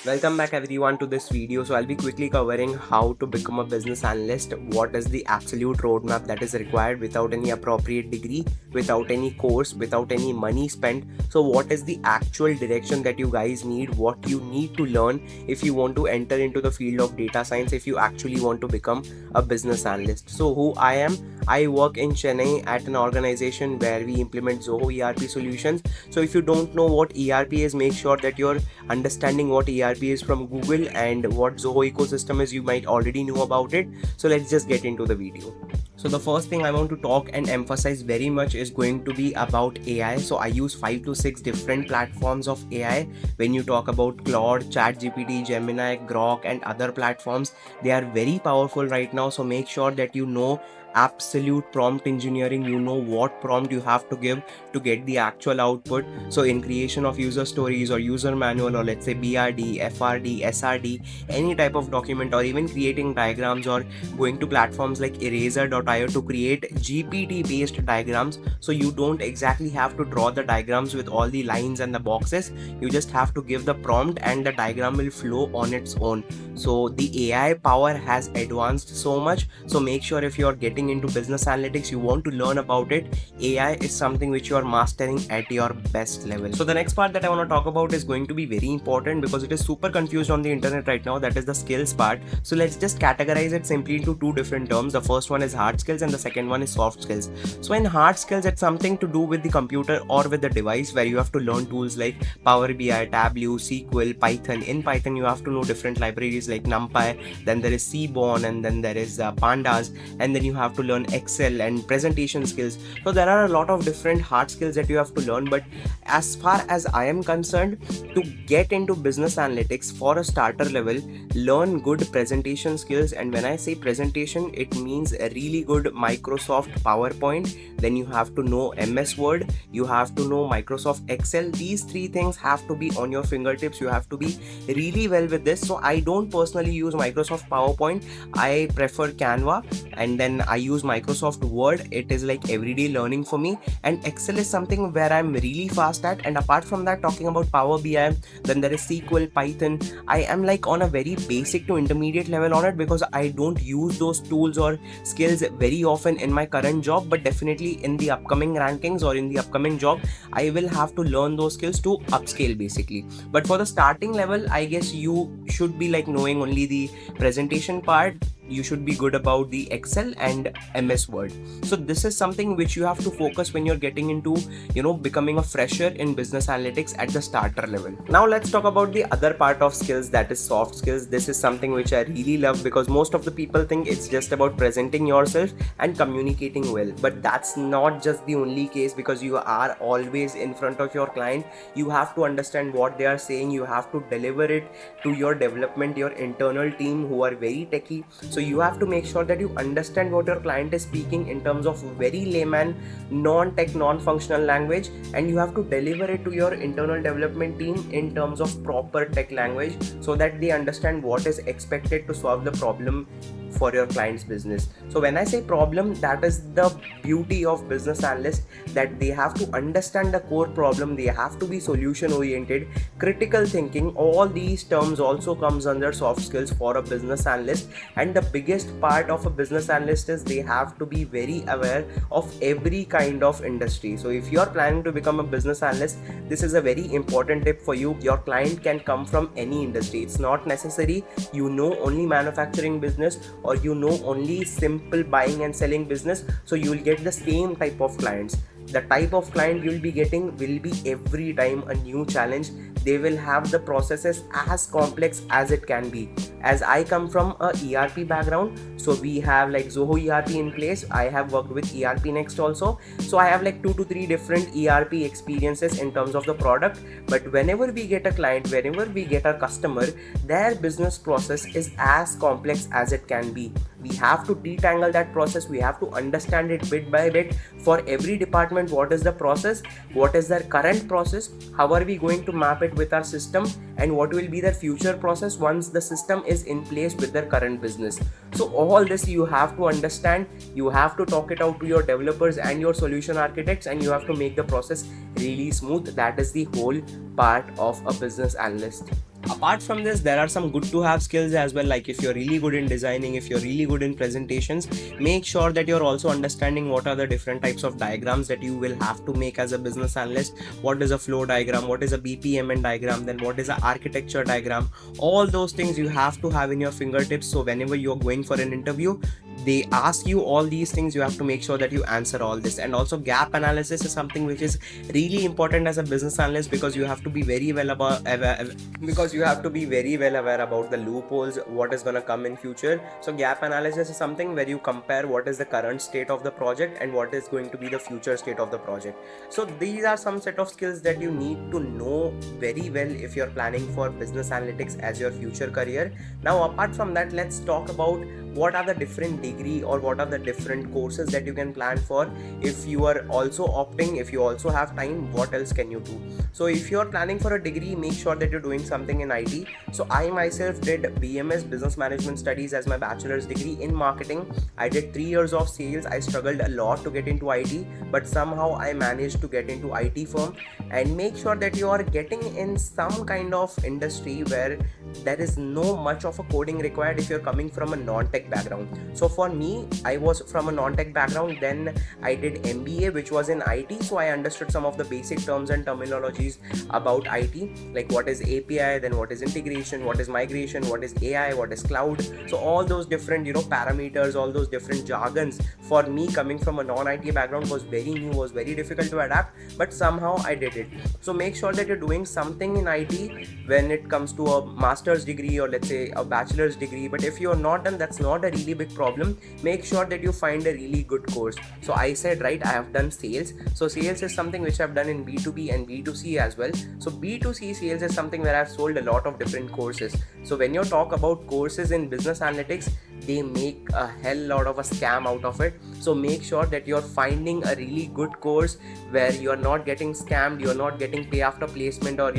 Welcome back everyone to this video. So I'll be quickly covering how to become a business analyst, what is the absolute roadmap that is required without any appropriate degree, without any course, without any money spent. So what is the actual direction that you guys need, what you need to learn if you want to enter into the field of data science, if you actually want to become a business analyst. So who I am, I work in Chennai at an organization where we implement Zoho ERP solutions. So if you don't know what ERP is, make sure that you're understanding what ERP is from Google, and what Zoho ecosystem is, you might already know about it. So let's just get into the video. So the first thing I want to talk and emphasize very much is going to be about AI. So I use 5 to 6 different platforms of AI. When you talk about Claude, ChatGPT, Gemini, Grok and other platforms, they are very powerful right now. So make sure that you know absolute prompt engineering, you know what prompt you have to give to get the actual output. So in creation of user stories or user manual, or let's say BRD, FRD, SRD, any type of document, or even creating diagrams, or going to platforms like eraser.io to create GPT based diagrams. So you don't exactly have to draw the diagrams with all the lines and the boxes, you just have to give the prompt and the diagram will flow on its own. So the AI power has advanced so much. So make sure if you are getting into business analytics, you want to learn about it, AI is something which you are mastering at your best level. So the next part that I want to talk about is going to be very important because it is super confused on the internet right now, that is the skills part. So let's just categorize it simply into two different terms. The first one is hard skills and the second one is soft skills. So in hard skills, it's something to do with the computer or with the device, where you have to learn tools like Power BI, Tableau, SQL, Python. In Python you have to know different libraries like NumPy, then there is Seaborn, and then there is Pandas, and then you have to learn Excel and presentation skills. So there are a lot of different hard skills that you have to learn, but as far as I am concerned, to get into business analytics for a starter level, learn good presentation skills. And when I say presentation, it means a really good Microsoft PowerPoint. Then you have to know MS Word, you have to know Microsoft Excel. These three things have to be on your fingertips. You have to be really well with this. So I don't personally use Microsoft PowerPoint, I prefer Canva, and then I use Microsoft Word. It is like everyday learning for me, and Excel is something where I'm really fast at. And apart from that, talking about Power BI, then there is SQL, Python. I am like on a very basic to intermediate level on it because I don't use those tools or skills very often in my current job, but definitely in the upcoming rankings or in the upcoming job, I will have to learn those skills to upscale basically. But for the starting level, I guess you should be like knowing only the presentation part. You should be good about the Excel and MS Word. So this is something which you have to focus when you're getting into, becoming a fresher in business analytics at the starter level. Now let's talk about the other part of skills, that is soft skills. This is something which I really love because most of the people think it's just about presenting yourself and communicating well. But that's not just the only case, because you are always in front of your client. You have to understand what they are saying. You have to deliver it to your development, your internal team who are very techy. So you have to make sure that you understand what your client is speaking in terms of very layman, non-tech, non-functional language, and you have to deliver it to your internal development team in terms of proper tech language, so that they understand what is expected to solve the problem for your client's business. So when I say problem, that is the beauty of business analysts, that they have to understand the core problem, they have to be solution oriented, critical thinking. All these terms also comes under soft skills for a business analyst. And the biggest part of a business analyst is they have to be very aware of every kind of industry. So if you are planning to become a business analyst, this is a very important tip for you. Your client can come from any industry. It's not necessary you know only manufacturing business or you know only simple buying and selling business. So you will get the same type of clients. The type of client you'll be getting will be every time a new challenge. They will have the processes as complex as it can be. As I come from a ERP background, so we have like Zoho ERP in place. I have worked with ERP Next also. So I have like 2 to 3 different ERP experiences in terms of the product. But whenever we get a client, whenever we get a customer, their business process is as complex as it can be. We have to detangle that process. We have to understand it bit by bit. For every department, what is the process, what is their current process, how are we going to map it with our system, and what will be their future process once the system is in place with their current business. So all this you have to understand. You have to talk it out to your developers and your solution architects, and you have to make the process really smooth. That is the whole part of a business analyst. Apart from this, there are some good to have skills as well, like if you're really good in designing, if you're really good in presentations, make sure that you're also understanding what are the different types of diagrams that you will have to make as a business analyst. What is a flow diagram, what is a BPMN diagram, then what is an architecture diagram. All those things you have to have in your fingertips, so whenever you're going for an interview, they ask you all these things, you have to make sure that you answer all this. And also gap analysis is something which is really important as a business analyst, because you have to be very well about because you have to be very well aware about the loopholes, what is going to come in future. So gap analysis is something where you compare what is the current state of the project and what is going to be the future state of the project. So these are some set of skills that you need to know very well if you're planning for business analytics as your future career. Now apart from that, let's talk about what are the different degree or what are the different courses that you can plan for. If you are also opting, if you also have time, what else can you do? So if you're planning for a degree, make sure that you're doing something in IT. So I myself did BMS, Business Management Studies, as my bachelor's degree in marketing. I did 3 years of sales. I struggled a lot to get into IT, but somehow I managed to get into IT firm. And make sure that you are getting in some kind of industry where there is no much of a coding required if you're coming from a non-tech background. So for me, I was from a non-tech background, then I did MBA, which was in IT. So I understood some of the basic terms and terminologies about IT, like what is API, then what is integration, what is migration, what is AI, what is cloud. So all those different parameters, all those different jargons, for me coming from a non-IT background, was very new, was very difficult to adapt, but somehow I did it. So make sure that you're doing something in IT when it comes to a master's degree or let's say a bachelor's degree. But if you're not done, that's not a really big problem. Make sure that you find a really good course. So I said, right, I have done sales. So sales is something which I've done in B2B and B2C as well. So B2C sales is something where I've sold a lot of different courses. So when you talk about courses in business analytics, they make a hell lot of a scam out of it. So make sure that you're finding a really good course where you're not getting scammed, you're not getting pay after placement or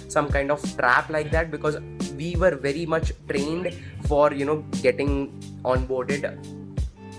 some kind of trap like that, because we were very much trained for getting onboarded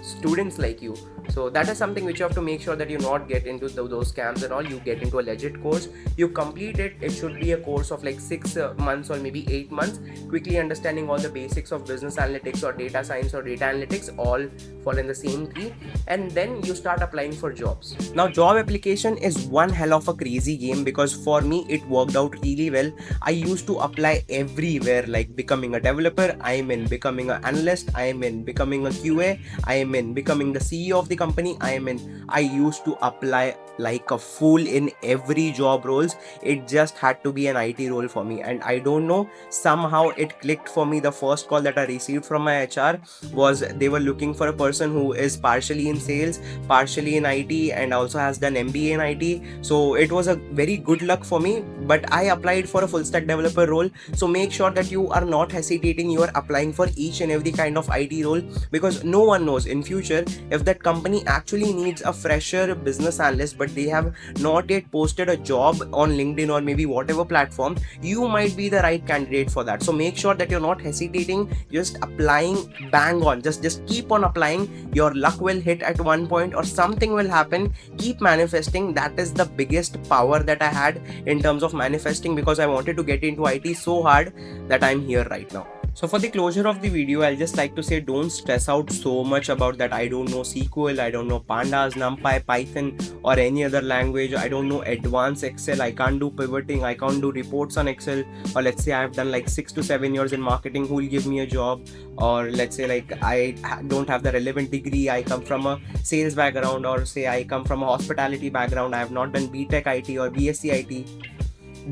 students like you. So that is something which you have to make sure that you not get into those scams and all. You get into a legit course, you complete it. It should be a course of like 6 months or maybe 8 months, quickly understanding all the basics of business analytics or data science or data analytics, all fall in the same tree, and then you start applying for jobs. Now job application is one hell of a crazy game, because for me it worked out really well. I used to apply everywhere, like becoming a developer, I am in; becoming an analyst, I am in; becoming a QA, I am in; becoming the CEO of the company, I am in. I used to apply like a fool in every job roles. It just had to be an IT role for me, and I don't know, somehow it clicked for me. The first call that I received from my HR was they were looking for a person who is partially in sales, partially in IT, and also has done MBA in IT. So it was a very good luck for me, but I applied for a full stack developer role. So make sure that you are not hesitating, you are applying for each and every kind of IT role, because no one knows in future if that company actually needs a fresher business analyst, but they have not yet posted a job on LinkedIn or maybe whatever platform. You might be the right candidate for that. So make sure that you're not hesitating, just applying bang on. Just keep on applying. Your luck will hit at one point or something will happen. Keep manifesting. That is the biggest power that I had in terms of manifesting, because I wanted to get into IT so hard that I'm here right now. So for the closure of the video, I'll just like to say, don't stress out so much about that. I don't know SQL, I don't know Pandas, NumPy, Python or any other language. I don't know advanced Excel. I can't do pivoting. I can't do reports on Excel. Or let's say I've done like 6 to 7 years in marketing. Who will give me a job? Or let's say like I don't have the relevant degree. I come from a sales background, or say I come from a hospitality background. I have not done BTech IT or BSc IT.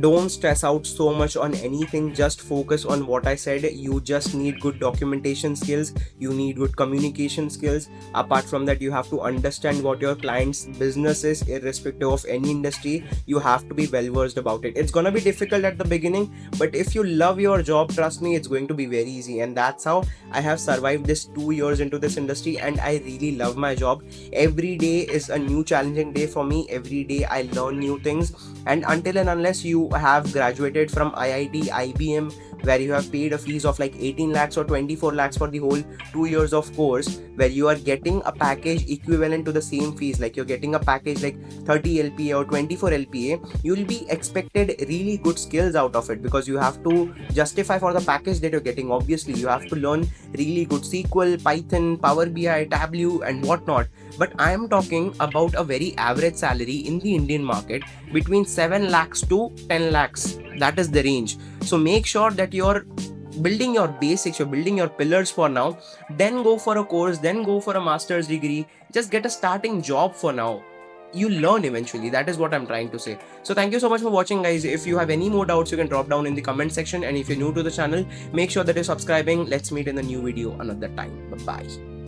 Don't stress out so much on anything. Just focus on what I said. You just need good documentation skills, you need good communication skills. Apart from that, you have to understand what your client's business is, irrespective of any industry. You have to be well versed about it. It's gonna be difficult at the beginning, but if you love your job, trust me, it's going to be very easy. And that's how I have survived this 2 years into this industry, and I really love my job. Every day is a new challenging day for me. Every day I learn new things, and until and unless you have graduated from IIT, IBM, where you have paid a fees of like 18 lakhs or 24 lakhs for the whole 2 years of course, where you are getting a package equivalent to the same fees, like you're getting a package like 30 LPA or 24 LPA, you'll be expected really good skills out of it, because you have to justify for the package that you're getting. Obviously you have to learn really good SQL, Python, Power BI, Tableau and whatnot. But I am talking about a very average salary in the Indian market between 7 lakhs to 10 lakhs. That is the range. So make sure that you're building your basics, you're building your pillars for now, then go for a course, then go for a master's degree. Just get a starting job for now. You learn eventually. That is what I'm trying to say. So thank you so much for watching, guys. If you have any more doubts, you can drop down in the comment section, and if you're new to the channel, make sure that you're subscribing. Let's meet in the new video another time. Bye bye.